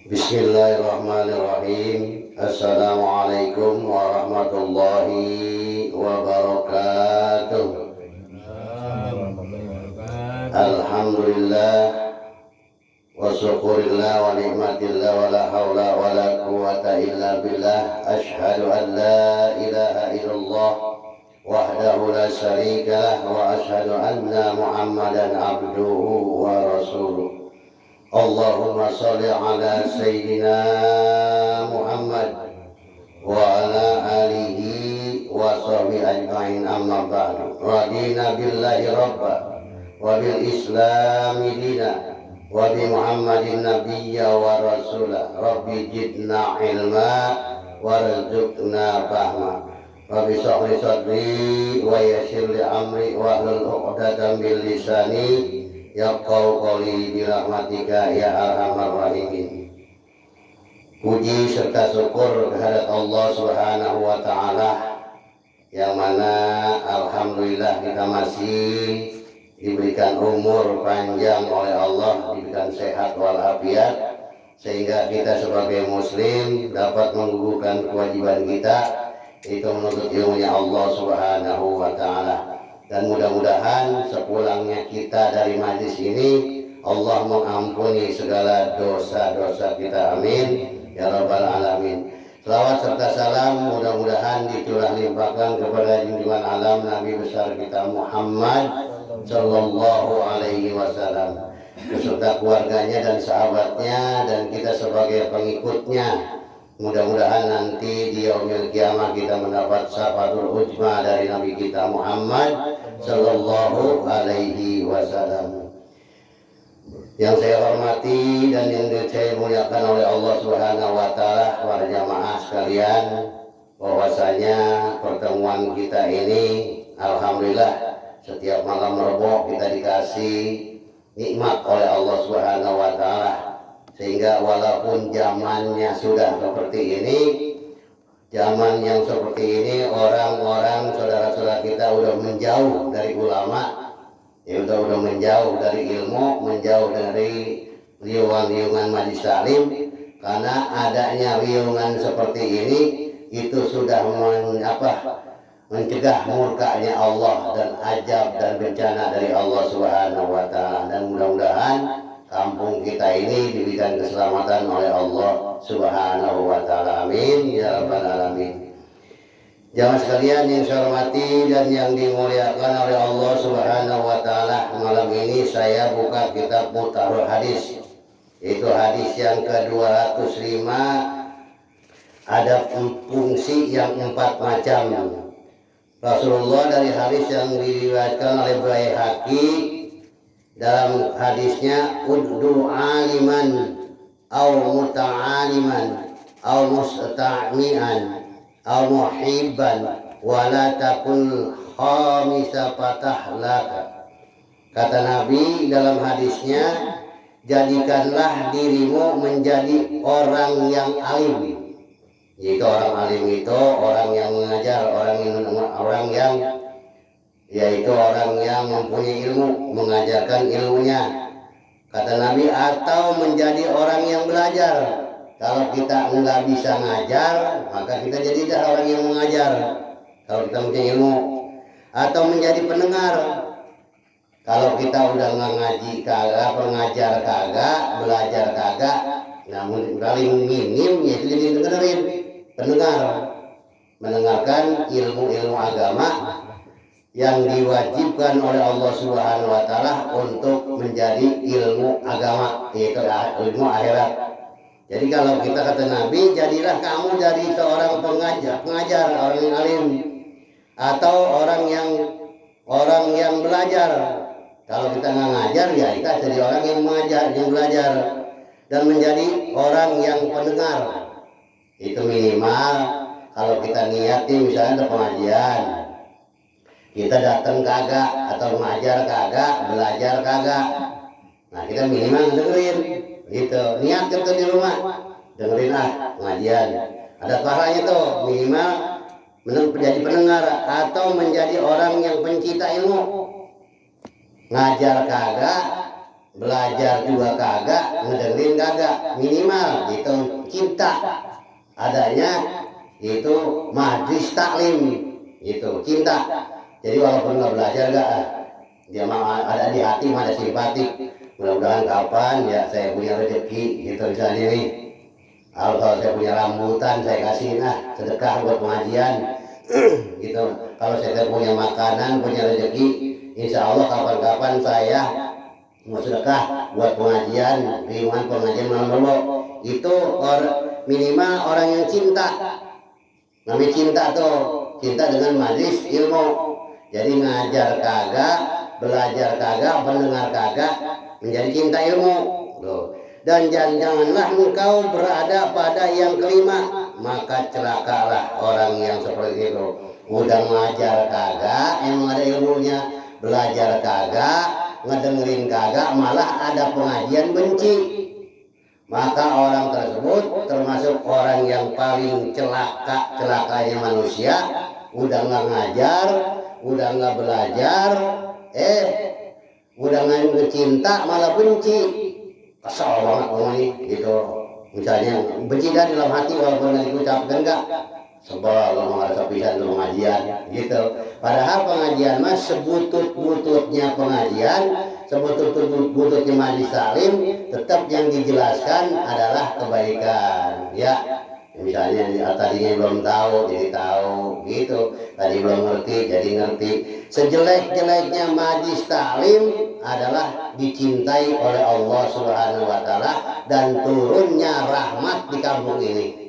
Bismillahirrahmanirrahim. Assalamualaikum warahmatullahi wabarakatuh. Alhamdulillah wa syukurillah wa nikmatillah wa la hawla wa la quwata illa billah. Ashhadu an la ilaha illallah wahdahu la syarika lah wa ashhadu anna Muhammadan abduhu wa rasuluh. Allahumma salli ala Sayyidina Muhammad wa ala alihi wa sahbihi ajma'in, amma ba'du. Radina billahi rabba wa bil islami dina wa bi Muhammadin nabiyya wa rasula. Rabbi jidna ilma warzuqna fahma. Rabbi sahli sadri wa yassir li amri wa hlul 'uqdatam min lisani yaqau qawli birahmatika ya arhamar rahimin. Puji serta syukur kehadirat Allah Subhanahu wa taala, yang mana alhamdulillah kita masih diberikan umur panjang oleh Allah, diberikan sehat walafiat, sehingga kita sebagai muslim dapat menggugurkan kewajiban kita, itu menuntut ilmunya Allah Subhanahu wa taala. Dan mudah-mudahan sepulangnya kita dari majlis ini, Allah mengampuni segala dosa-dosa kita, amin ya rabbal alamin. Selawat serta salam mudah-mudahan dicurah limpahkan kepada junjungan alam Nabi besar kita Muhammad sallallahu alaihi wasallam, beserta keluarganya dan sahabatnya, dan kita sebagai pengikutnya. Mudah-mudahan nanti di yaumil kiamah kita mendapat syafatul ujma dari Nabi kita Muhammad sallallahu alaihi wasallam. Yang saya hormati dan yang saya muliakan oleh Allah Subhanahu wa taala, para jamaah sekalian, bahwasanya pertemuan kita ini alhamdulillah setiap malam Rebo kita dikasih nikmat oleh Allah Subhanahu wa taala, sehingga walaupun zamannya sudah seperti ini, zaman yang seperti ini, orang-orang saudara-saudara kita udah menjauh dari ulama, ya udah menjauh dari ilmu, menjauh dari riungan-riungan majlis taklim. Karena adanya riungan seperti ini, itu sudah mencegah murkanya Allah dan azab dan bencana dari Allah Subhanahu wa taala. Dan mudah-mudahan kampung kita ini diberikan keselamatan oleh Allah Subhanahu wa taala, amin ya rabbal alamin. Jamaah sekalian yang saya hormati dan yang dimuliakan oleh Allah Subhanahu wa taala, malam ini saya buka kitab Mutarul Hadis, yaitu hadis yang ke-205. Ada fungsi yang 4 macam. Rasulullah dari hadis yang diriwayatkan oleh Baihaqi, dalam hadisnya, uddu aliman aw muta'aliman aw musta'mian aw muhibban wa la takun khamisa fatahlaka. Kata Nabi dalam hadisnya, jadikanlah dirimu menjadi orang yang alim. Yaitu orang alim itu orang yang mengajar, yaitu orang yang mempunyai ilmu, mengajarkan ilmunya. Kata Nabi, atau menjadi orang yang belajar. Kalau kita nggak bisa ngajar, maka kita jadilah orang yang mengajar. Kalau kita mempunyai ilmu, atau menjadi pendengar. Kalau kita udah nggak ngaji kagak, pengajar kagak, belajar kagak, namun paling minim yaitu jadi dengerin, pendengar, mendengarkan ilmu-ilmu agama yang diwajibkan oleh Allah Subhanahu wa taala untuk menjadi ilmu agama, yaitu ilmu akhirat. Jadi kalau kita, kata Nabi, jadilah kamu jadi seorang pengajar, orang yang alim, atau orang yang belajar. Kalau kita nggak ngajar, ya kita jadi orang yang mengajar, yang belajar, dan menjadi orang yang pendengar. Itu minimal. Kalau kita niati misalnya ada pengajian, kita datang kagak, atau mengajar kagak, belajar kagak, nah kita minimal dengerin gitu. Niat kita di rumah dengerin pengajian, ada pahalanya tuh, minimal menjadi pendengar atau menjadi orang yang pencipta ilmu. Ngajar kagak, belajar juga kagak, ngedengerin kagak, minimal itu cinta adanya itu majlis taklim itu cinta. Jadi walaupun nggak belajar gak, dia mah ada di hati, mah ada simpatik. Mudah-mudahan kapan ya saya punya rezeki gitu misalnya nih. Kalau saya punya rambutan saya kasih sedekah buat pengajian gitu. Kalau saya punya makanan, punya rezeki, insya Allah kapan-kapan saya mau sedekah buat pengajian, lingkungan pengajian malam Rebo. Itu minimal orang yang cinta. Namanya cinta tuh, cinta dengan majlis ilmu. Jadi ngajar kagak, belajar kagak, mendengar kagak, menjadi cinta ilmu. Loh. Dan janganlah engkau berada pada yang kelima, maka celakalah orang yang seperti itu. Udah ngajar kagak, emang ada ilmunya, belajar kagak, ngedengerin kagak, malah ada pengajian benci. Maka orang tersebut termasuk orang yang paling celakanya manusia. Udah nggak ngajar, udah nggak belajar, udah nggak cinta malah benci. Kesal banget orang ini gitu. Misalnya benci kan dalam hati walaupun nggak diucapkan enggak. Sebab kalau nggak ada pisan pengajian gitu. Padahal pengajian mas sebutut-bututnya pengajian, sebutut-bututnya majlis taklim, tetap yang dijelaskan adalah kebaikan. Ya, misalnya tadinya belum tahu jadi tahu gitu, tadi belum ngerti jadi ngerti. Sejelek-jeleknya majlis taklim adalah dicintai oleh Allah Subhanahu wa taala dan turunnya rahmat di kampung ini.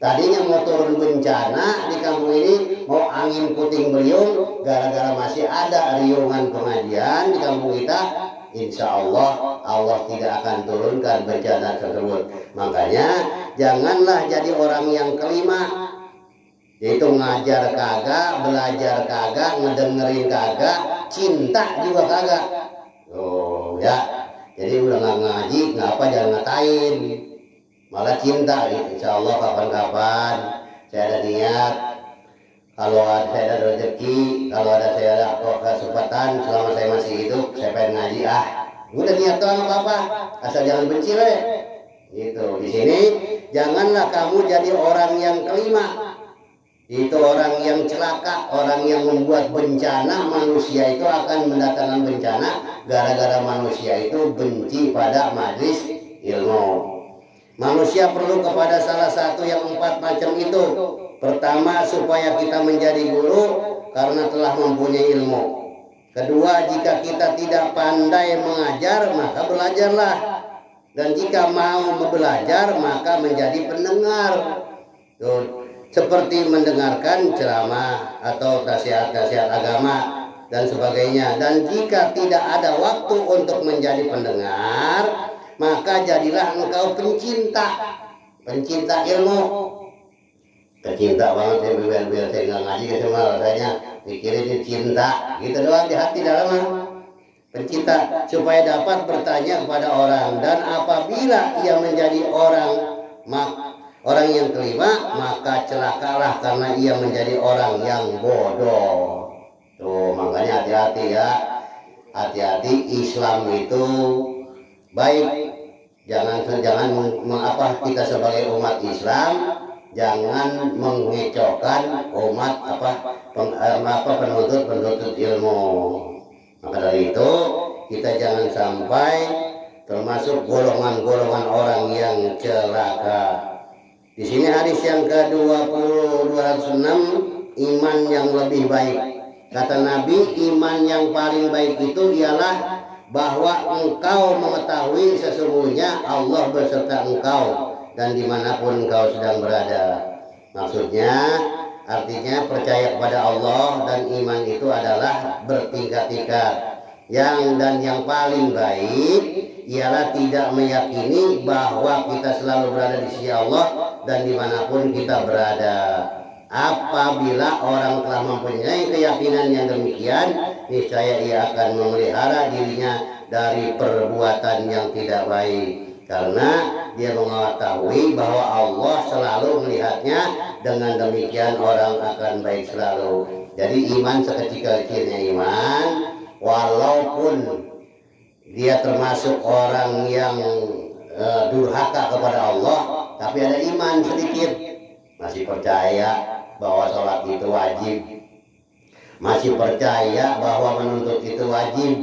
Tadinya mau turun bencana di kampung ini, mau angin puting beliung, gara-gara masih ada riungan pengajian di kampung kita, insya Allah Allah tidak akan turunkan bencana tersebut. Makanya janganlah jadi orang yang kelima, yaitu ngajar kagak, belajar kagak, ngedengerin kagak, cinta juga kagak. Oh ya, jadi udah nggak ngaji, ngapa jangan ngatain. Malah cinta, insya Allah kapan-kapan saya ada niat, kalau saya ada rezeki, kalau saya ada kesempatan selama saya masih hidup, saya pengen ngaji udah niat doang apa-apa, asal jangan benci le. Gitu. Di sini janganlah kamu jadi orang yang kelima, itu orang yang celaka, orang yang membuat bencana. Manusia itu akan mendatangkan bencana gara-gara manusia itu benci pada majlis ilmu. Manusia perlu kepada salah satu yang 4 macam itu. Pertama, supaya kita menjadi guru karena telah mempunyai ilmu. Kedua, jika kita tidak pandai mengajar, maka belajarlah. Dan jika mau belajar, maka menjadi pendengar. Tuh, seperti mendengarkan ceramah atau nasihat-nasihat agama dan sebagainya. Dan jika tidak ada waktu untuk menjadi pendengar, maka jadilah engkau pencinta ilmu. Kecinta banget ya, biar saya nggak ngaji semua rasanya mikirin cinta gitu doang di hati dalamnya. Pencinta supaya dapat bertanya kepada orang, dan apabila ia menjadi orang yang kelima, maka celakalah karena ia menjadi orang yang bodoh. Tuh makanya hati-hati ya, hati-hati. Islam itu baik. Jangan kita sebagai umat Islam jangan mengecokkan umat penuntut ilmu. Maka dari itu kita jangan sampai termasuk golongan-golongan orang yang celaka. Di sini hadis yang ke-206, iman yang lebih baik. Kata Nabi, iman yang paling baik itu ialah bahwa engkau mengetahui sesungguhnya Allah beserta engkau dan dimanapun engkau sedang berada. Maksudnya, artinya percaya kepada Allah dan iman itu adalah bertingkat-tingkat. Yang paling baik ialah tidak meyakini bahwa kita selalu berada di sisi Allah dan dimanapun kita berada. Apabila orang telah mempunyai keyakinan yang demikian, niscaya ia akan memelihara dirinya dari perbuatan yang tidak baik, karena dia mengetahui bahwa Allah selalu melihatnya. Dengan demikian orang akan baik selalu. Jadi iman sekecil-kecilnya iman, walaupun dia termasuk orang yang durhaka kepada Allah, tapi ada iman sedikit, masih percaya bahwa sholat itu wajib, masih percaya bahwa menuntut itu wajib,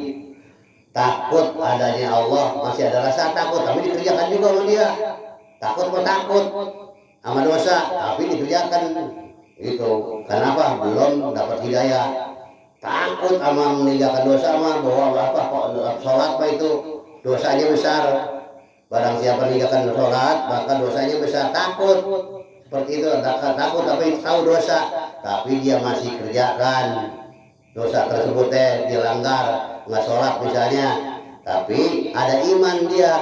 takut adanya Allah, masih ada rasa takut, tapi dikerjakan juga sama dia. Takut sama dosa, tapi dikerjakan gitu. Kenapa? Belum dapat hidayah. Takut sama meninggalkan dosa mah, bahwa sholat mah itu dosanya besar. Barang siapa meninggalkan sholat maka dosanya besar. Takut seperti itu, takut tapi tahu dosa, tapi dia masih kerjakan dosa tersebut, dilanggar, nggak sholat misalnya, tapi ada iman dia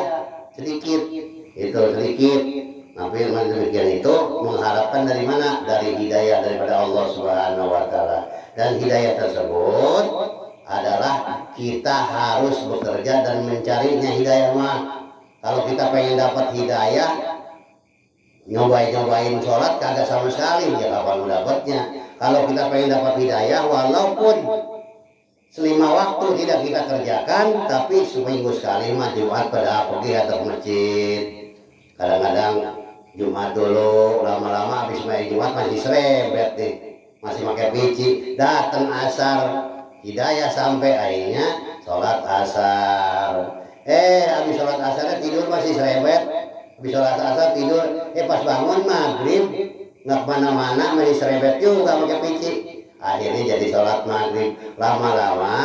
sedikit, itu sedikit. Tapi iman demikian itu mengharapkan dari mana? Dari hidayah daripada Allah Subhanahu wa Ta'ala. Dan hidayah tersebut adalah kita harus bekerja dan mencarinya hidayah mah. Kalau kita pengen dapat hidayah, nyobain sholat kagak sama sekali, ya kapan mau dapatnya. Kalau kita pengen dapat hidayah, walaupun selima waktu tidak kita kerjakan, tapi seminggu sekali mah Jumat pada pergi atau masjid. Kadang-kadang Jumat dulu, lama-lama habis main Jumat masih serebet nih, masih pakai pici. Datang asar, hidayah sampai akhirnya sholat asar. Habis sholat asarnya tidur masih serebet. Habis sholat asar tidur, pas bangun maghrib nggak kemana-mana, masih serebet juga pakai pici. Akhirnya jadi sholat maghrib. Lama-lama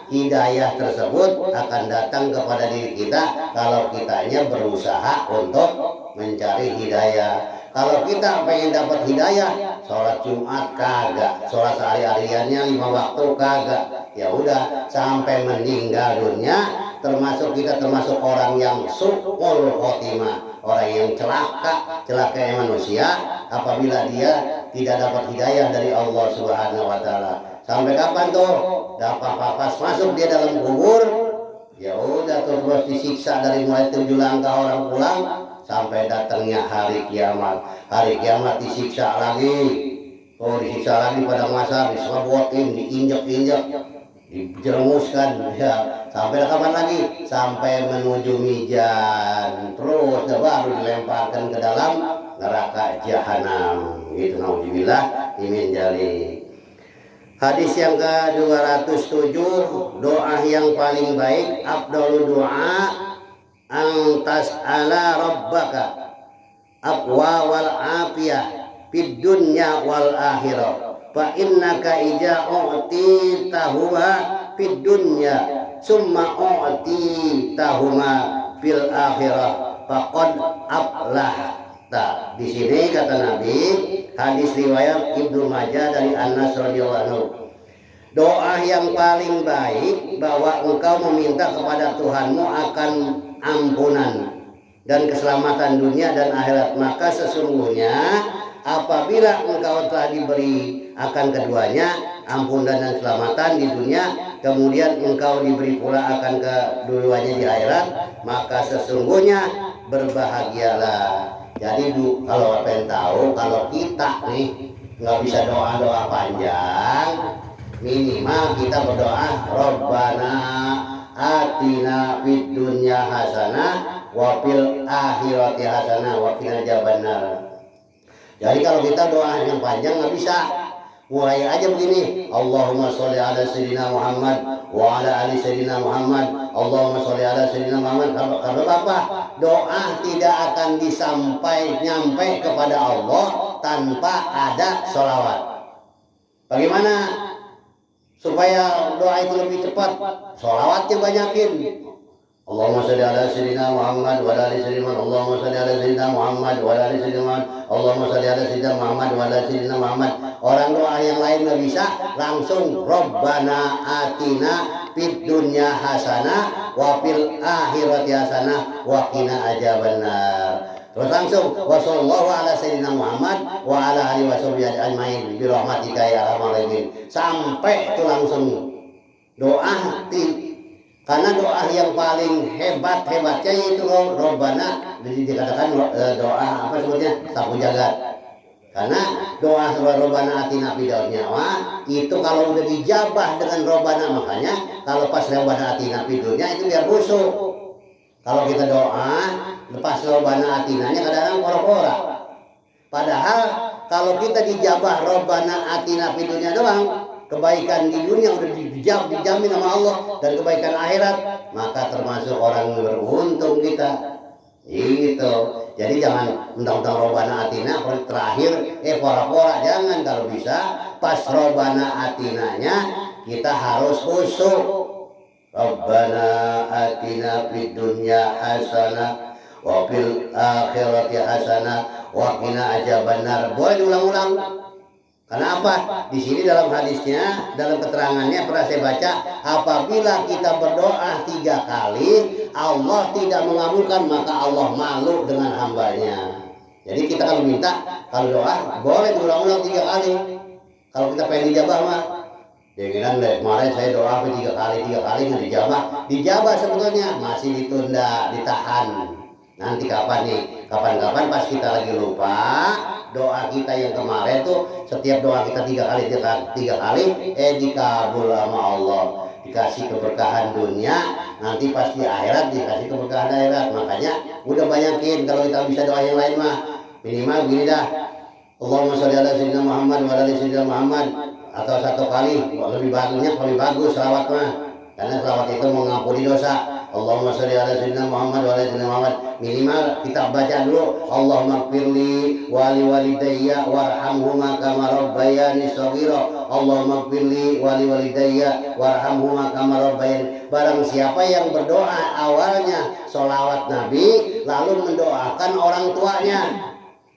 hidayah tersebut akan datang kepada diri kita kalau kitanya berusaha untuk mencari hidayah. Kalau kita pengen dapat hidayah, sholat Jumat kagak, sholat sehari-hariannya 5 waktu kagak, ya udah sampai meninggal dunia termasuk orang yang su'ul khotimah, orang yang celaka manusia apabila dia tidak dapat hidayah dari Allah Subhanahu wa Ta'ala. Sampai kapan tuh? Dapat papas masuk dia dalam kubur, ya udah terus disiksa dari mulai 7 langkah orang pulang sampai datangnya hari kiamat. Hari kiamat disiksa lagi. Disiksa lagi pada masa diserobotin, diinjak-injak, dijerumuskan, ya. Sampai kapan lagi? Sampai menuju mizan. Terus baru dilemparkan ke dalam neraka jahanam. Itu naudzubillah min dzalik. Hadis yang ke-207, doa yang paling baik, afdhalu du'a antas ala rabbaka aqwa wal afiyah fid dunya wal akhirah fa innaka ija u'titahuma fid dunya summa u'titahuma fil akhirah faqad aflahta. Di sini kata Nabi, hadis riwayat Ibnu Majah dari Anas radhiyallahu anhu, doa yang paling baik bahwa engkau meminta kepada Tuhanmu akan ampunan dan keselamatan dunia dan akhirat, maka sesungguhnya apabila engkau telah diberi akan keduanya, ampunan dan keselamatan di dunia, kemudian engkau diberi pula akan keduanya di akhirat, maka sesungguhnya berbahagialah. Jadi kalau pengen tahu, kalau kita nih nggak bisa doa-doa panjang, minimal kita berdoa Rabbana atina fid dunya hasanah wa fil akhirati hasanah wa qina adzabannar. Jadi kalau kita doa yang panjang nggak bisa, mulai aja begini, Allahumma sholli ala sayyidina Muhammad wa ala ali sayyidina Muhammad, Allahumma sholli ala sayyidina Muhammad. Karena apa? Doa tidak akan nyampe kepada Allah tanpa ada sholawat. Bagaimana supaya doa itu lebih cepat? Sholawatnya banyakin. Allahumma sholli ala sayyidina Muhammad wa ala ali sayyidina Muhammad, Allahumma sholli ala sayyidina Muhammad wa ala ali sayyidina Muhammad, Allahumma sholli ala sayyidina Muhammad wa ala ali sayyidina Muhammad. Orang doa yang lain nggak bisa, langsung Rabbana atina fid dunya hasanah wa fil akhirati hasanah wa qina adzabannar. Terus langsung wa sallallahu ala sayyidina Muhammad wa ala alihi washabihi ajmain bi rahmatika ya arhamar rahimin. Sampai itu langsung doa karena doa yang paling hebatnya itu Robbana, dikatakan doa apa sebutnya, sapu jagat. Karena doa Rabbana atina fid dunya itu kalau udah dijabah dengan Rabbana, makanya kalau pas Rabbana atina fid dunya itu biar khusyuk. Kalau kita doa lepas Rabbana atinanya kadang-kadang pora-pora. Padahal kalau kita dijabah Rabbana atina fid dunya doang, kebaikan di dunia udah dijamin sama Allah dan kebaikan akhirat, maka termasuk orang beruntung kita. Gitu. Jadi jangan mentang-mentang Rabbana atina terakhir pora-pora, jangan. Kalau bisa pas Rabbana atinanya kita harus khusyuk. Rabbana atina fid dunya hasanah wa fil akhirati hasanah wa qina adzabannar. Boleh diulang-ulang. Kenapa? Di sini dalam hadisnya, dalam keterangannya pernah saya baca, apabila kita berdoa 3 kali, Allah tidak mengabulkan, maka Allah malu dengan hambanya. Jadi kita kalau minta, kalau doa boleh diulang-ulang 3 kali. Kalau kita pengen dijabah mah, dia bilang deh kemarin saya doa 3 kali nggak dijabah. Dijabah sebetulnya masih ditunda, ditahan. Nanti kapan nih? Kapan-kapan pas kita lagi lupa, doa kita yang kemarin tuh setiap doa kita 3 kali dikabul sama Allah, dikasih keberkahan dunia, nanti pas di akhirat dikasih keberkahan akhirat. Makanya udah banyakin kalau kita bisa doa yang lain mah minimal gini dah, Allahumma sholli ala sayyidina Muhammad wa ala sayyidina Muhammad, atau 1 kali lebih bagus selawat mah, karena selawat itu mengampuni dosa. Allahumma sholli ala sayyidina Muhammad wa ala sayyidina Muhammad, minimal kita baca dulu Allahumma gfirli wa li walidayya warhamhuma kama rabbayani shaghira. Allahumma gfirli wa li walidayya warhamhuma kama rabbayani. Barang siapa yang berdoa awalnya sholawat Nabi lalu mendoakan orang tuanya,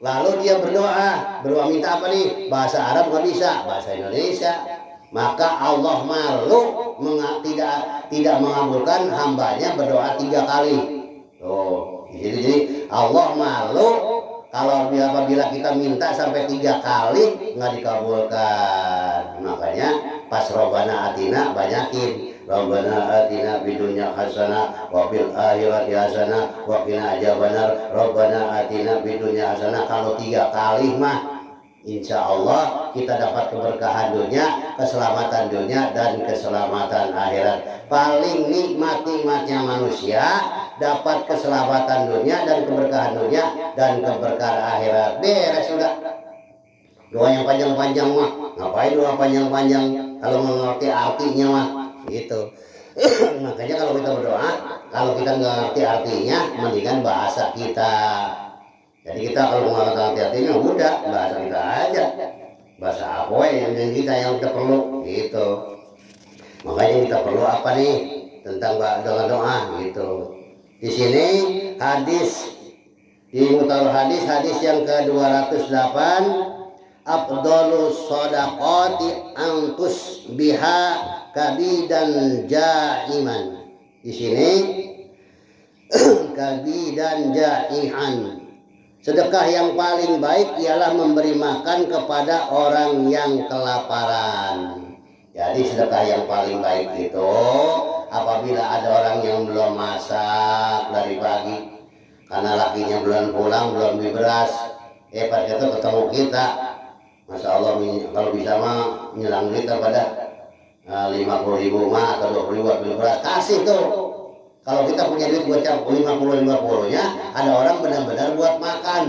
lalu dia berdoa minta apa nih? Bahasa Arab nggak bisa, bahasa Indonesia, maka Allah malu tidak mengabulkan hambanya berdoa 3 kali. Jadi Allah malu kalau apabila kita minta sampai 3 kali nggak dikabulkan. Makanya pas Rabbana atina banyakin, Rabbana atina fid dunya hasanah wa fil akhirati hasanah wa qina adzabannar. Rabbana atina fid dunya hasanah. Kalau 3 kali mah insya Allah kita dapat keberkahan dunia, keselamatan dunia, dan keselamatan akhirat. Paling nikmatnya manusia dapat keselamatan dunia dan keberkahan dunia dan keberkahan akhirat. Beres sudah. Doa yang panjang-panjang mah ngapain doa panjang-panjang kalau mengerti artinya mah gitu. Makanya kalau kita berdoa, kalau kita nggak ngerti artinya, mendingan bahasa kita. Jadi kita kalau mengerti artinya udah bahasa kita aja, bahasa apa yang kita perlu gitu. Makanya kita perlu apa nih tentang doa gitu. Di sini hadis di Mutalul hadis yang ke-208, afdhalus shadaqati antus biha kabidan jaiman. Di sini kabidan jaihan. Sedekah yang paling baik ialah memberi makan kepada orang yang kelaparan. Jadi sedekah yang paling baik itu apabila ada orang yang belum masak dari pagi karena lakinya belum pulang, belum beli beras, pas itu ketemu kita, Masya Allah, kalau bisa mah nyelang kita pada 50.000 mah atau 20.000 buat beli beras, kasih tuh. Kalau kita punya duit buat 50-50-nya, ada orang benar-benar buat makan,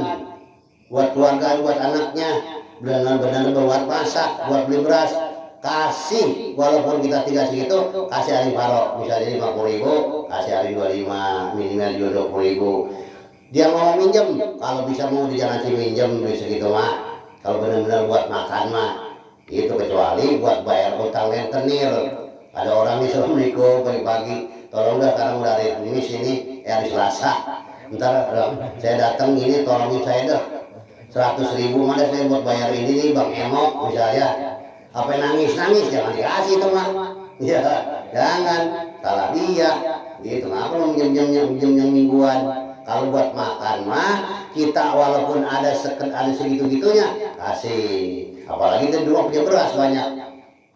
buat keluarga, buat anaknya, benar-benar buat masak, buat beli beras, kasih. Walaupun kita tinggal segitu, kasih hari paro, misalnya 50.000, kasih hari 25, minimal juga 20.000. Dia mau minjem, kalau bisa mau dijanji minjem duit segitu mah. Kalau benar-benar buat makan mah, itu kecuali buat bayar utang rentenir. Ada orang nih, Assalamualaikum, pagi-pagi, tolong dah sekarang udah hari ini sini hari Selasa, ntar saya datang ini tolongin saya dah 100.000 mana saya buat bayar ini nih Bang Emo misalnya. Apa nangis jangan dikasih itu mah ya, jangan, salah dia gitu. Kenapa lo minjem yang mingguan? Kalau buat makan mah kita walaupun ada segitu-gitunya kasih. Apalagi itu dulu punya beras banyak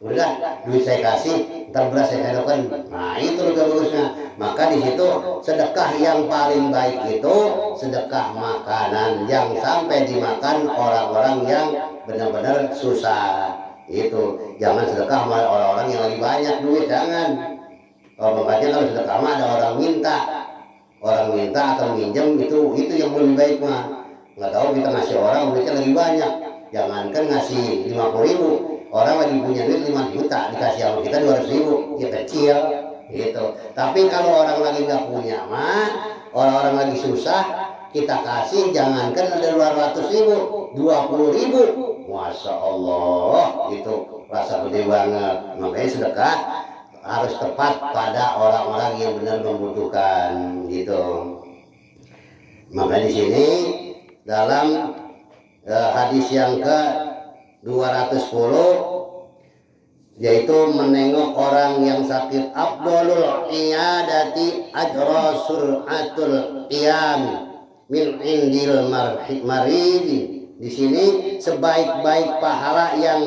udah duit saya kasih, ntar beras saya sedokan. Nah itu lebih bagusnya. Maka di situ sedekah yang paling baik itu sedekah makanan yang sampai dimakan orang-orang yang benar-benar susah. Itu jangan sedekah sama orang-orang yang lagi banyak duit, jangan. Makanya kalau sedekah mah ada orang minta atau minjem, itu yang lebih baik mah. Nggak tahu kita ngasih orang duitnya lagi banyak, jangankan ngasih 50.000, orang lagi punya duit 5 juta dikasih sama kita 200.000, ya kecil gitu. Tapi kalau orang lagi nggak punya mah, orang-orang lagi susah, kita kasih jangankan ada 200.000, 20.000, masya Allah, itu rasa gede banget. Makanya sedekah harus tepat pada orang-orang yang benar membutuhkan gitu. Maka di sini dalam hadis yang ke 210 yaitu menengok orang yang sakit, afdalul iyadati ajra sur'atul qiyam min indil marid. Di sini sebaik-baik pahala yang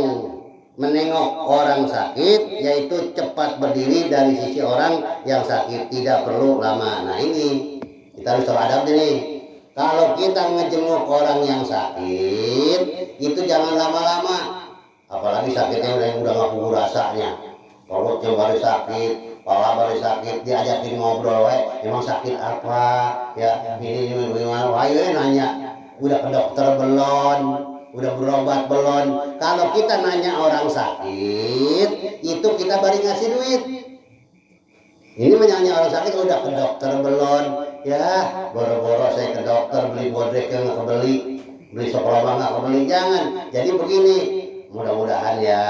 menengok orang sakit yaitu cepat berdiri dari sisi orang yang sakit, tidak perlu lama. Nah ini kita harus tahu adab ini. Kalau kita ngejenguk orang yang sakit itu jangan lama-lama, apalagi sakitnya udah nggak punya rasanya, perutnya baru sakit, kepala baru sakit, diajakin ngobrol, emang sakit apa ya, ini gimana, ayo nanya, udah ke dokter belum, udah berobat belum. Kalau kita nanya orang sakit itu kita baru ngasih duit. Ini menanya orang sakit udah ke dokter belum, ya boro-boro saya ke dokter beli bodrek yang nggak kebeli, beli sekolah nggak kebeli, jangan. Jadi begini, mudah-mudahan ya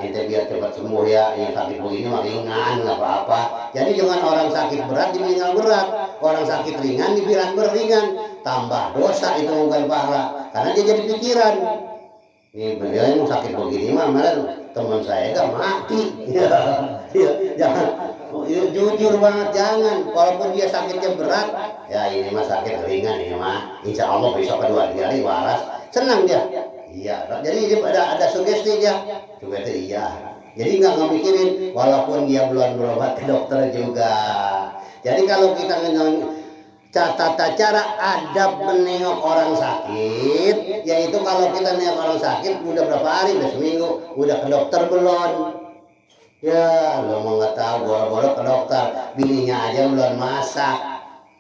itu biar cepat sembuh ya, yang sakit begini mah ringan nggak apa-apa. Jadi jangan orang sakit berat dibilang berat, orang sakit ringan dibilang ringan, tambah dosa itu bukan pahala, karena dia jadi pikiran. Ini beliau yang sakit begini mah malah teman saya gak mati. Ya, jangan jujur banget, jangan. Walaupun dia sakitnya berat, ya ini mah sakit ringan ini mah, insya Allah besok kedua hari waras, senang dia. Iya, jadi ada sugesti dia, sugesti iya. Jadi nggak mikirin, walaupun dia belum berobat ke dokter juga. Jadi kalau kita tata cara adab menengok orang sakit, yaitu kalau kita nengok orang sakit udah berapa hari, udah seminggu, udah ke dokter belum? Ya, lo mau nggak tahu, boro-boro ke dokter, bininya aja belum masak,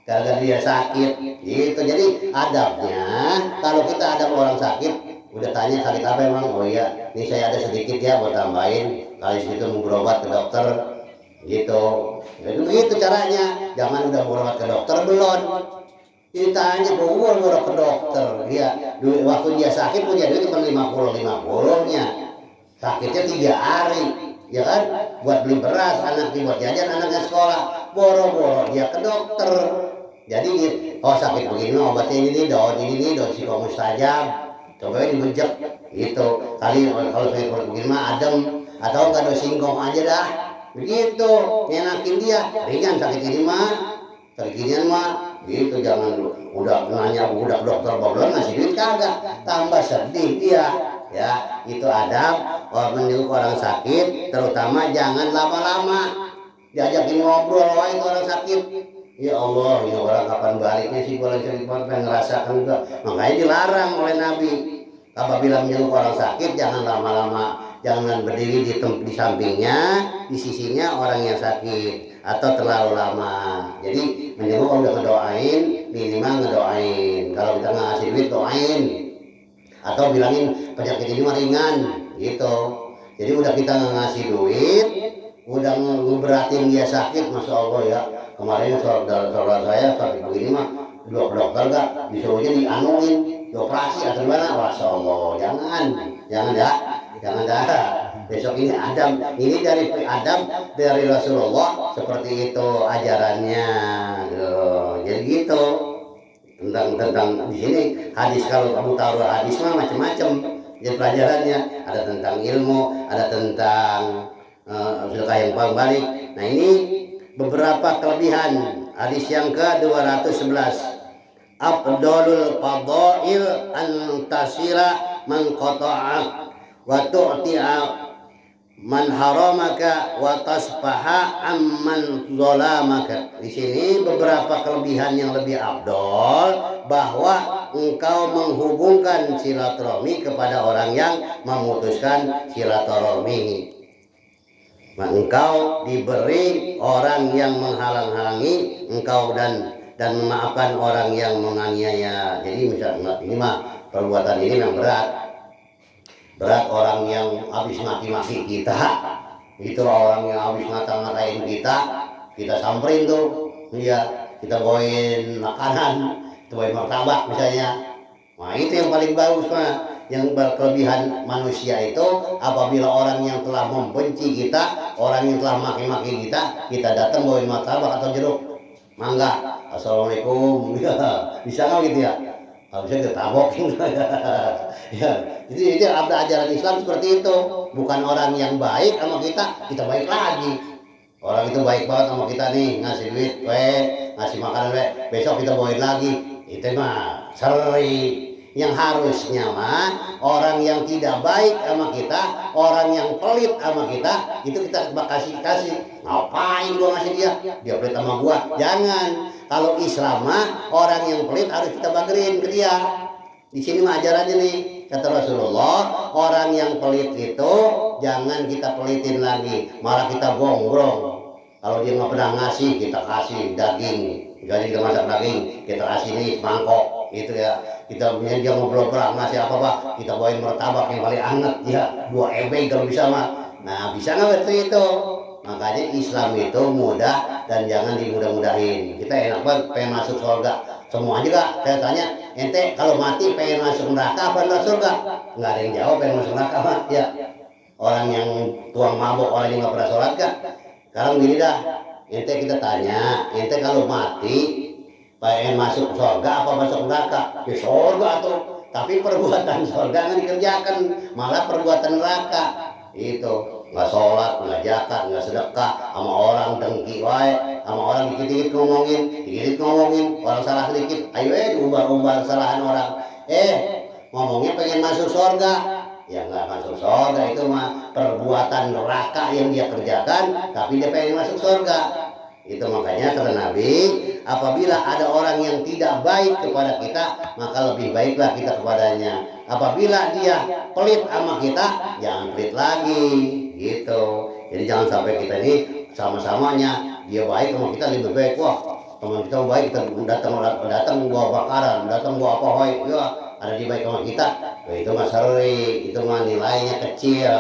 gara-gara dia sakit, gitu. Jadi adabnya, kalau kita adab orang sakit, udah tanya sakit apa emang? Oh iya, ini saya ada sedikit ya, buat tambahin, kali situ mau berobat ke dokter, gitu. Jadi begitu caranya, jangan udah berobat ke dokter belum. Ditanya boro ke dokter, ya, waktu dia sakit punya duit cuma 50-50-nya, sakitnya 3 hari. Ya kan, buat beli beras, anaknya buat jajan, anaknya sekolah, boro-boro dia ke dokter. Jadi oh sakit begini obatnya ini daun sikomus saja, coba dibejek gitu. Kali kalau sakit begini mah adem, atau enggak ada singkong aja dah, begitu ngenakin dia. Ringan sakit ini mah, sakit ini mah gitu. Jangan udah nanya udah dokter belum ngasih duit kagak, tambah sedih dia. Ya, itu adab menjenguk orang sakit, terutama jangan lama-lama. Diajakin ngobrol itu orang sakit. Ya Allah, ini orang kapan baliknya sih, kalau cerita pengen ngerasakan juga. Makanya dilarang oleh Nabi. Apabila menjenguk orang sakit jangan lama-lama, jangan berdiri di sampingnya, di sisinya orang yang sakit, atau terlalu lama. Jadi menjenguk udah ngedoain, minimal ngedoain. Kalau kita nggak ngasih duit doain, atau bilangin penyakit ini mah ringan gitu. Jadi udah kita ngasih duit, udah ngeberatin dia sakit, masya Allah ya. Kemarin saudara saya sakit begini mah, dokter gak disuruhnya dianuin, dioperasi atau mana, masya Allah. Jangan dah. Besok ini adab, ini dari adab dari Rasulullah, seperti itu ajarannya. Jadi gitu. Tentang di sini hadis, kalau kamu tahu hadis mah macam-macam jadi pelajarannya, ada tentang ilmu, ada tentang sedekah yang balik. Nah ini beberapa kelebihan hadis yang ke 211. Afdalul fadail an tasira man qata'a wa tu'ti'a man haramaka wa tasfaha amman zalamaka. Di sini beberapa kelebihan yang lebih afdol, bahwa engkau menghubungkan silaturahmi kepada orang yang memutuskan silaturahmi. Engkau diberi orang yang menghalang-halangi engkau, dan memaafkan orang yang menganiaya. Jadi misalnya ini mah perbuatan ini yang berat orang yang habis maki-maki kita, itu orang yang habis ngata-ngatain kita samperin tuh, ya kita bawain makanan, kita bawain martabak misalnya. Nah itu yang paling bagus mah. Yang berkelebihan manusia itu apabila orang yang telah membenci kita, orang yang telah maki-maki kita datang bawain martabak atau jeruk, mangga, assalamualaikum, ya bisa nggak gitu ya? Harusnya kita tabokin. Ya, jadi ada ajaran Islam seperti itu. Bukan orang yang baik sama kita baik lagi. Orang itu baik banget sama kita nih, ngasih duit, ngasih makanan, besok kita bawain lagi. Itu mah seri. Yang harusnya mah orang yang tidak baik sama kita, orang yang pelit sama kita, itu kita kasih. Ngapain gua ngasih dia pelit sama gua? Jangan. Kalau Islam mah orang yang pelit harus kita bagerin ke dia. Di sini mah ajarannya nih, kata Rasulullah, orang yang pelit itu jangan kita pelitin lagi, malah kita gongrong. Kalau dia nggak pernah ngasih, kita kasih daging. Jadi kita masak daging, kita kasih nih mangkok, gitu ya. Kita dia ngobrol ngasih apa kita bawain martabak yang paling hangat, ya 2 ebeng kalau bisa mah. Nah bisa nggak seperti itu? Makanya Islam itu mudah dan jangan dimudah-mudahin. Kita enak banget pengen masuk surga. Semua juga saya tanya, ente kalau mati pengen masuk neraka apa masuk surga? Nggak ada yang jawab pengen masuk neraka mah. Ya orang yang tuang mabok, orang yang nggak pernah sholat kan. Sekarang gini dah, ente kita tanya, ente kalau mati pengen masuk surga apa masuk neraka? Ya surga tuh. Tapi perbuatan surga nggak dikerjakan, malah perbuatan neraka. Itu nggak sholat, nggak zakat, nggak sedekah, sama orang dengki wae, sama orang dikit-dikit ngomongin, orang salah sedikit, ayo diumbar-umbar kesalahan orang, ngomongnya pengen masuk surga, ya nggak masuk surga, itu mah perbuatan neraka yang dia kerjakan, tapi dia pengen masuk surga. Itu makanya kata Nabi, apabila ada orang yang tidak baik kepada kita, maka lebih baiklah kita kepadanya. Apabila dia pelit sama kita, jangan pelit lagi, gitu. Jadi jangan sampai kita ini sama-samanya dia baik sama kita lebih baik. Wah teman kita baik, kita datang gua bakaran, datang gua apa hoy, ya ada dia baik sama kita. Nah, itu mah seri, itu mah nilainya kecil.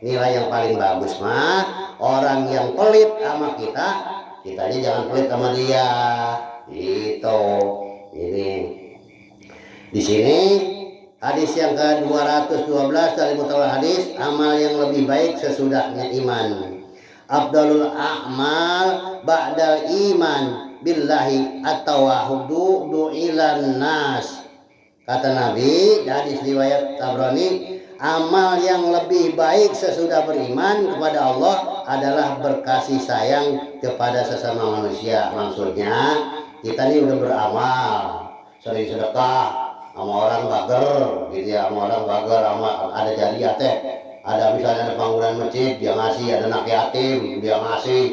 Nilai yang paling bagus mah orang yang pelit sama kitanya jangan pelit sama dia. Gitu. Ini di sini hadis yang ke-212 dari mutalal hadis, amal yang lebih baik sesudahnya iman. Afdalul a'mal ba'dal iman billahi at-tawahudu du'ilan nas. Kata Nabi, hadis riwayat Tabrani, amal yang lebih baik sesudah beriman kepada Allah adalah berkasih sayang kepada sesama manusia. Maksudnya kita ini udah beramal, sering sedekah sama orang bager, gitu ya, sama orang bager, sama ada jariah teh, ada misalnya ada bangunan masjid dia ngasih, ada anak yatim dia ngasih,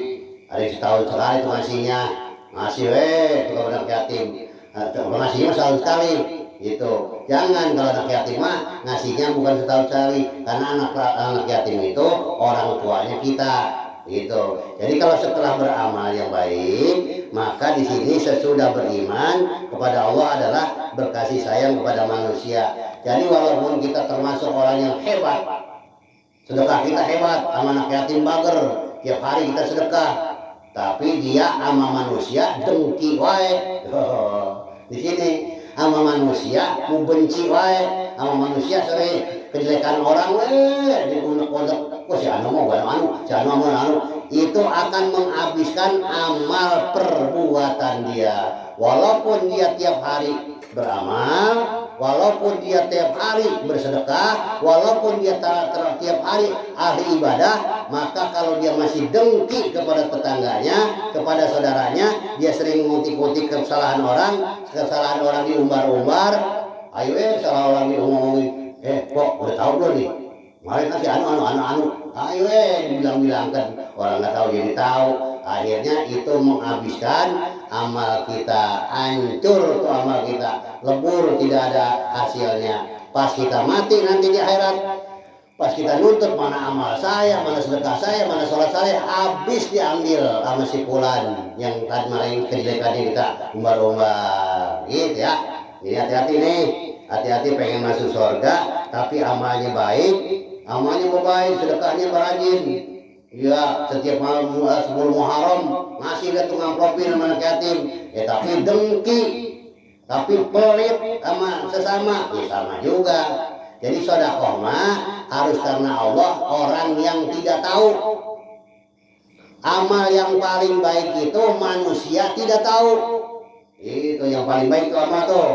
ada setahun sekali itu ngasih kepada anak yatim, ngasihnya setahun sekali. Gitu. Jangan kalau anak yatim mah ngasihnya bukan setahun sekali, karena anak yatim itu orang tuanya kita. Gitu. Jadi kalau setelah beramal yang baik, maka di sini sesudah beriman kepada Allah adalah berkasih sayang kepada manusia. Jadi walaupun kita termasuk orang yang hebat, sedekah kita hebat, sama anak yatim bager, tiap hari kita sedekah, tapi dia sama manusia dengki wae. Di sini sama manusia mau benci wae, sama manusia sering kejelekan orang diunek-unek, si anu mau si anu itu akan menghabiskan amal perbuatan dia. Walaupun dia tiap hari beramal, walaupun dia tiap hari bersedekah, walaupun dia tiap hari ahli ibadah, maka kalau dia masih dengki kepada tetangganya, kepada saudaranya, dia sering ngutik-ngutik kesalahan orang diumbar-umbar, ayo salah orang diomongin, kok udah tahu belum nih? Kemarin kasih anu. Ayo dibilang-bilangkan orang nggak tahu jadi tahu. Akhirnya itu menghabiskan amal kita, hancur tuh amal kita, lebur tidak ada hasilnya. Pas kita mati nanti di akhirat, pas kita nuntut mana amal saya, mana sedekah saya, mana sholat saya, habis diambil sama si fulan yang kemarin kejelekannya kita umbar-umbar, gitu ya. Ini hati-hati nih, hati-hati pengen masuk surga, tapi amalnya baik, sedekahnya rajin. Ya, setiap malam 10 Muharram ngasih dia tukang profil sama anak yatim. Tapi dengki, tapi pelit sama sesama, ya sama juga. Jadi sedekah mah harus karena Allah, orang yang tidak tahu. Amal yang paling baik itu manusia tidak tahu. Itu yang paling baik itu amal tuh.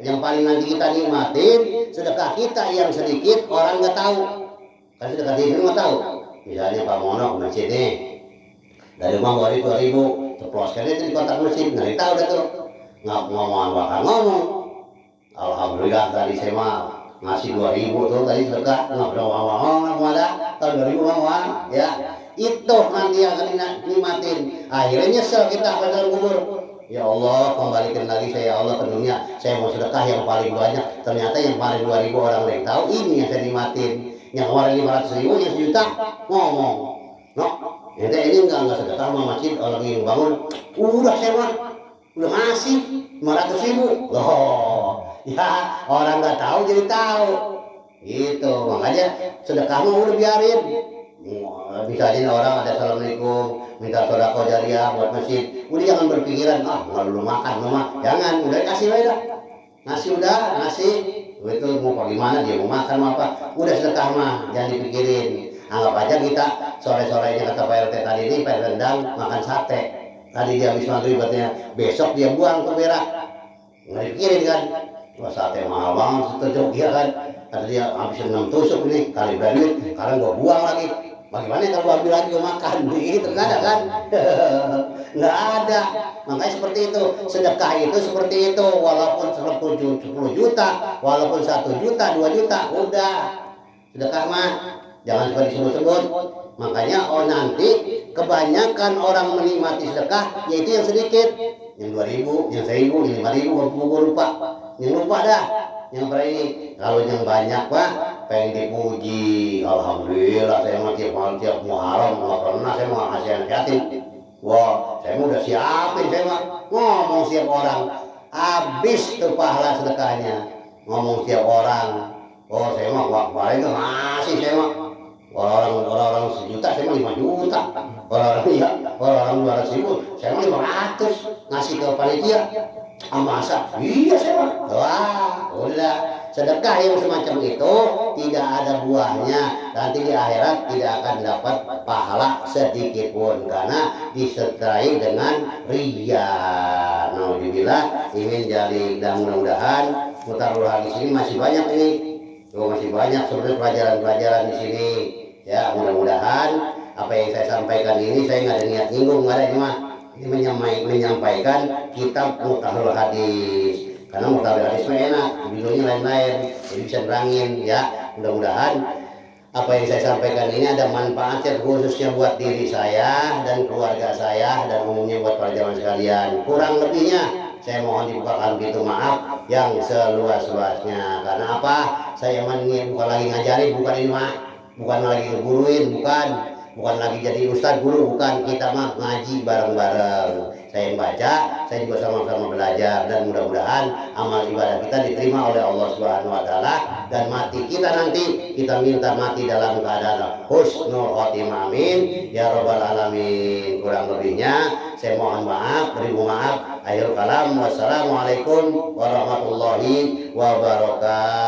Yang paling nanti kita nikmatin, sedekah kita yang sedikit orang nggak tahu. Kan sedekah diri nggak tahu. Misalnya Pak Mono ke masjid nih, dari rumah 2.000, terploskan itu di kotak masjid, nggak tahu dah tuh. Ngomong. Alhamdulillah tadi saya mah ngasih 2.000 tuh tadi sedekah, nggak pernah ngomong ada, tahun 2000 ngomong, ya. Itu nanti yang akan nikmatin. Akhirnya nyesel kita pada dalam kubur. Ya Allah, kembalikan lagi saya, ya Allah, ke dunia. Saya mau sedekah yang paling banyak. Ternyata yang kemarin 2.000 orang yang tahu, ini yang saya nikmatin. Yang kemarin 500.000, yang sejuta ngomong. No, ini enggak sedekah sama masjid orang yang bangun. Udah saya mah, udah ngasih 500.000. Loh, ya orang nggak tahu jadi tahu. Gitu, makanya sedekah mah udah biarin. Misalnya orang ada assalamualaikum, minta sedekah jariah buat masjid, udah jangan berpikiran nggak dulu makan mama, jangan, udah kasih aja, ngasih itu mau bagaimana dia mau makan mau apa, udah sedekah mah jangan dipikirin. Anggap aja kita sore-sorenya kata Pak RT tadi ini Pak rendang makan sate, tadi dia habis maghrib katanya besok dia buang ke berak, nggak dipikirin kan, wah sate mahal banget setuju dia kan, kata dia habis 6 tusuk nih kali duit, sekarang gua buang lagi. Bagaimana kalau ambil lagi makan gitu, nggak ada kan? Nggak ada. Makanya seperti itu, sedekah itu seperti itu, walaupun 10 juta, walaupun 1 juta, 2 juta, udah sedekah mah jangan suka disebut-sebut. Makanya nanti kebanyakan orang menikmati sedekah yaitu yang sedikit, yang 2.000, yang 1.000, yang 5.000, gue lupa, yang lupa dah. Yang ini kalau yang banyak Pak pengen dipuji, alhamdulillah saya mah tiap Muharram nggak pernah saya mau ngasih anak yatim. Wah, saya mah udah siapin, saya mah ngomong siap orang, habis tuh pahala sedekahnya, ngomong siap orang. Oh saya mah kemarin tuh ngasih saya mah orang 1 juta saya mah 5 juta, orang 200.000 saya mah 500 ngasih ke panitia. Masa iya saya mah, wah udah sedekah yang semacam itu tidak ada buahnya, nanti di akhirat tidak akan dapat pahala sedikit pun karena disertai dengan riya. Naudzubillah, ingin jadi, dan mudah-mudahan mutarul di sini masih banyak ini, masih banyak sebenarnya pelajaran-pelajaran di sini ya. Mudah-mudahan apa yang saya sampaikan ini saya nggak ada niat nyinggung, nggak ada, cuma ini menyampaikan kitab Mutarul Hadis, karena Mutarul Hadis enak, judulnya lain-lain, jadi bisa nerangin ya. Mudah-mudahan apa yang saya sampaikan ini ada manfaatnya khususnya buat diri saya dan keluarga saya dan umumnya buat para jamaah sekalian. Kurang lebihnya saya mohon dibukakan pintu maaf yang seluas-luasnya. Karena apa? Saya bukan lagi ngajarin, bukan ini mah, bukan lagi ngeguruin, bukan lagi jadi ustaz guru, bukan. Kita mah ngaji bareng-bareng, saya yang baca, saya juga sama-sama belajar, dan mudah-mudahan amal ibadah kita diterima oleh Allah Subhanahu wa taala, dan mati kita nanti kita minta mati dalam keadaan husnul khotimah, amin ya rabbal alamin. Kurang lebihnya saya mohon maaf, beribu maaf. Akhirul kalam, wassalamualaikum warahmatullahi wabarakatuh.